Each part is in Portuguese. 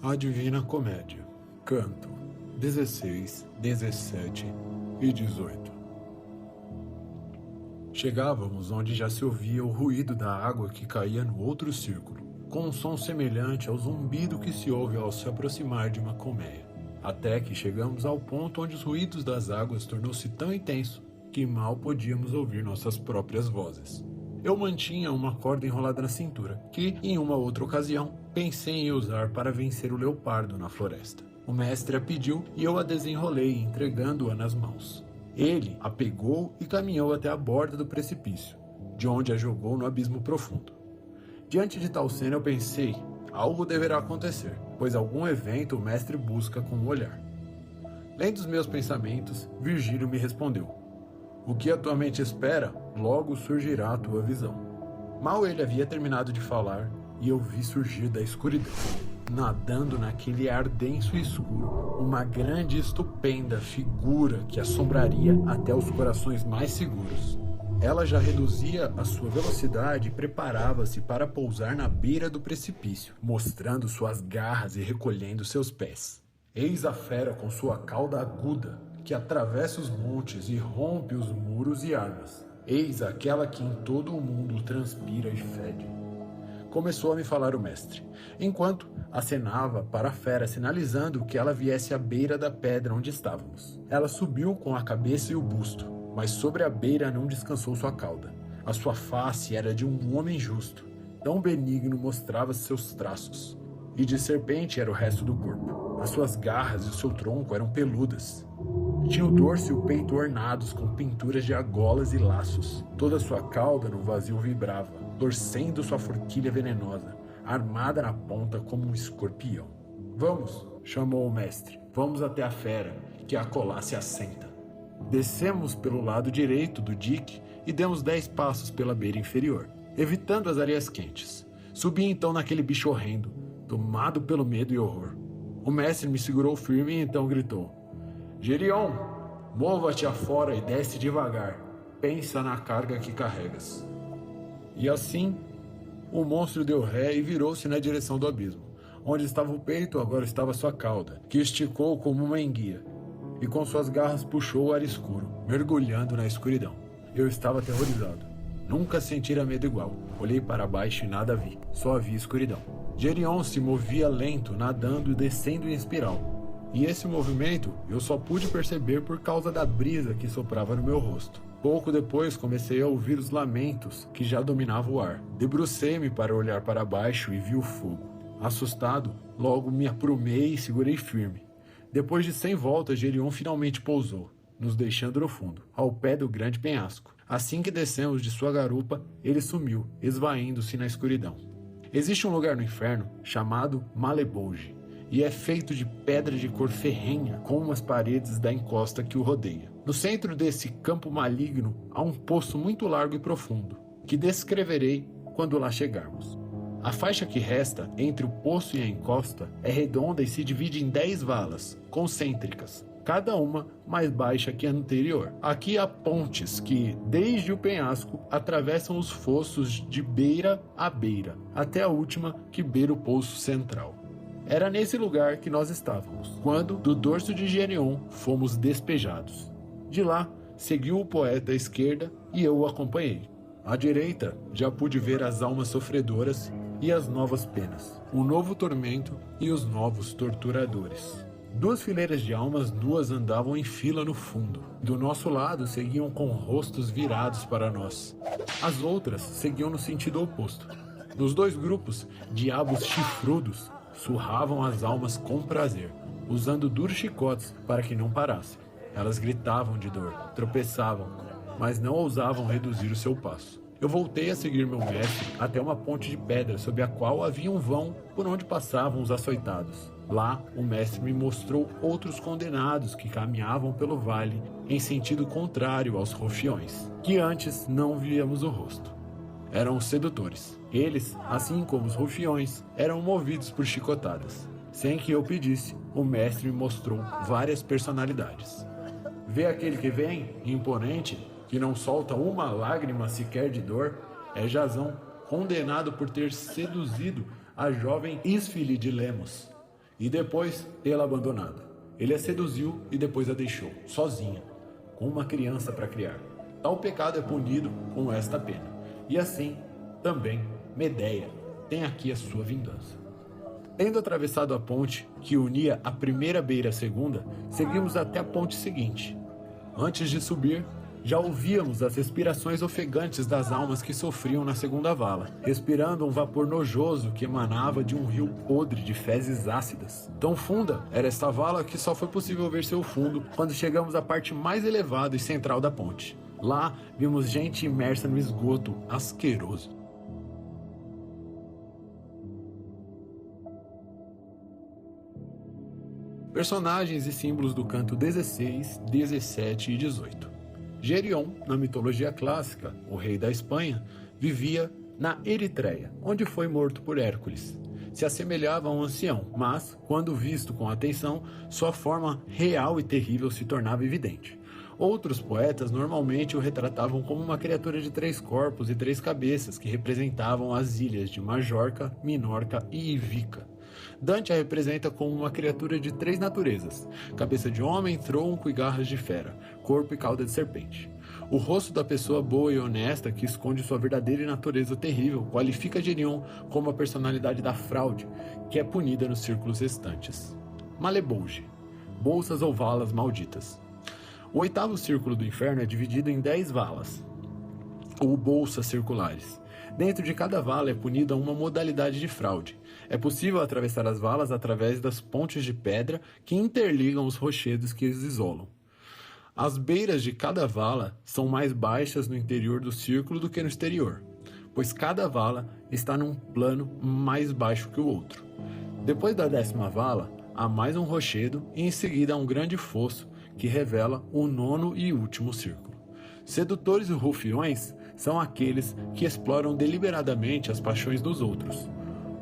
A Divina Comédia, Canto 16, 17 e 18. Chegávamos onde já se ouvia o ruído da água que caía no outro círculo, com um som semelhante ao zumbido que se ouve ao se aproximar de uma colmeia, até que chegamos ao ponto onde os ruídos das águas tornou-se tão intenso que mal podíamos ouvir nossas próprias vozes. Eu mantinha uma corda enrolada na cintura, que, em uma outra ocasião, pensei em usar para vencer o leopardo na floresta. O mestre a pediu e eu a desenrolei, entregando-a nas mãos. Ele a pegou e caminhou até a borda do precipício, de onde a jogou no abismo profundo. Diante de tal cena eu pensei, algo deverá acontecer, pois algum evento o mestre busca com o olhar. Lendo os meus pensamentos, Virgílio me respondeu: "O que a tua mente espera, logo surgirá a tua visão." Mal ele havia terminado de falar, e eu vi surgir da escuridão, nadando naquele ar denso e escuro, uma grande e estupenda figura que assombraria até os corações mais seguros. Ela já reduzia a sua velocidade e preparava-se para pousar na beira do precipício, mostrando suas garras e recolhendo seus pés. Eis a fera com sua cauda aguda, que atravessa os montes e rompe os muros e armas. Eis aquela que em todo o mundo transpira e fede. Começou a me falar o mestre, enquanto acenava para a fera, sinalizando que ela viesse à beira da pedra onde estávamos. Ela subiu com a cabeça e o busto, mas sobre a beira não descansou sua cauda. A sua face era de um homem justo, tão benigno mostrava seus traços, e de serpente era o resto do corpo. As suas garras e o seu tronco eram peludas. Tinha o dorso e o peito ornados com pinturas de argolas e laços. Toda sua cauda no vazio vibrava, torcendo sua forquilha venenosa, armada na ponta como um escorpião. "Vamos", chamou o mestre, "vamos até a fera, que acolá se assenta." Descemos pelo lado direito do dique e demos 10 passos pela beira inferior, evitando as areias quentes. Subi então naquele bicho horrendo, tomado pelo medo e horror. O mestre me segurou firme e então gritou: "Gerion, mova-te afora e desce devagar. Pensa na carga que carregas." E assim, o monstro deu ré e virou-se na direção do abismo. Onde estava o peito, agora estava sua cauda, que esticou como uma enguia, e com suas garras puxou o ar escuro, mergulhando na escuridão. Eu estava aterrorizado. Nunca sentira medo igual. Olhei para baixo e nada vi, só havia escuridão. Gerion se movia lento, nadando e descendo em espiral. E esse movimento eu só pude perceber por causa da brisa que soprava no meu rosto. Pouco depois comecei a ouvir os lamentos que já dominavam o ar. Debrucei-me para olhar para baixo e vi o fogo. Assustado, logo me aprumei e segurei firme. Depois de 100 voltas, Gerion finalmente pousou, nos deixando no fundo, ao pé do grande penhasco. Assim que descemos de sua garupa, ele sumiu, esvaindo-se na escuridão. Existe um lugar no inferno chamado Malebolge, e é feito de pedra de cor ferrenha, como as paredes da encosta que o rodeia. No centro desse campo maligno há um poço muito largo e profundo, que descreverei quando lá chegarmos. A faixa que resta entre o poço e a encosta é redonda e se divide em 10 valas concêntricas, cada uma mais baixa que a anterior. Aqui há pontes que, desde o penhasco, atravessam os fossos de beira a beira, até a última que beira o poço central. Era nesse lugar que nós estávamos, quando, do dorso de Gerion, fomos despejados. De lá, seguiu o poeta à esquerda e eu o acompanhei. À direita, já pude ver as almas sofredoras e as novas penas, o novo tormento e os novos torturadores. 2 fileiras de almas nuas andavam em fila no fundo. Do nosso lado, seguiam com rostos virados para nós. As outras seguiam no sentido oposto. Nos 2 grupos, diabos chifrudos surravam as almas com prazer, usando duros chicotes para que não parassem. Elas gritavam de dor, tropeçavam, mas não ousavam reduzir o seu passo. Eu voltei a seguir meu mestre até uma ponte de pedra sob a qual havia um vão por onde passavam os açoitados. Lá, o mestre me mostrou outros condenados que caminhavam pelo vale em sentido contrário aos rufiões, que antes não víamos o rosto. Eram os sedutores. Eles, assim como os rufiões, eram movidos por chicotadas. Sem que eu pedisse, o mestre me mostrou várias personalidades. Vê aquele que vem, imponente, que não solta uma lágrima sequer de dor? É Jazão, condenado por ter seduzido a jovem Isfile de Lemos. e depois tê-la abandonado. Ele a seduziu e depois a deixou, sozinha, com uma criança para criar. Tal pecado é punido com esta pena. E assim, também, Medeia tem aqui a sua vingança. Tendo atravessado a ponte que unia a primeira beira à segunda, seguimos até a ponte seguinte. Antes de subir, já ouvíamos as respirações ofegantes das almas que sofriam na segunda vala, respirando um vapor nojoso que emanava de um rio podre de fezes ácidas. Tão funda era esta vala que só foi possível ver seu fundo quando chegamos à parte mais elevada e central da ponte. Lá, vimos gente imersa no esgoto asqueroso. Personagens e símbolos do canto 16, 17 e 18. Gerion, na mitologia clássica, o rei da Espanha, vivia na Eritreia, onde foi morto por Hércules. Se assemelhava a um ancião, mas, quando visto com atenção, sua forma real e terrível se tornava evidente. Outros poetas normalmente o retratavam como uma criatura de 3 corpos e 3 cabeças, que representavam as ilhas de Majorca, Minorca e Ivica. Dante a representa como uma criatura de 3 naturezas: cabeça de homem, tronco e garras de fera, corpo e cauda de serpente. O rosto da pessoa boa e honesta, que esconde sua verdadeira natureza terrível, qualifica Gerion como a personalidade da fraude, que é punida nos círculos restantes. Malebolge, bolsas ou valas malditas. O 8º círculo do inferno é dividido em 10 valas, ou bolsas circulares. Dentro de cada vala é punida uma modalidade de fraude. É possível atravessar as valas através das pontes de pedra que interligam os rochedos que os isolam. As beiras de cada vala são mais baixas no interior do círculo do que no exterior, pois cada vala está num plano mais baixo que o outro. Depois da 10ª vala, há mais um rochedo e em seguida há um grande fosso que revela o 9º e último círculo. Sedutores e rufiões são aqueles que exploram deliberadamente as paixões dos outros,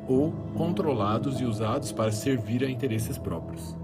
ou controlados e usados para servir a interesses próprios.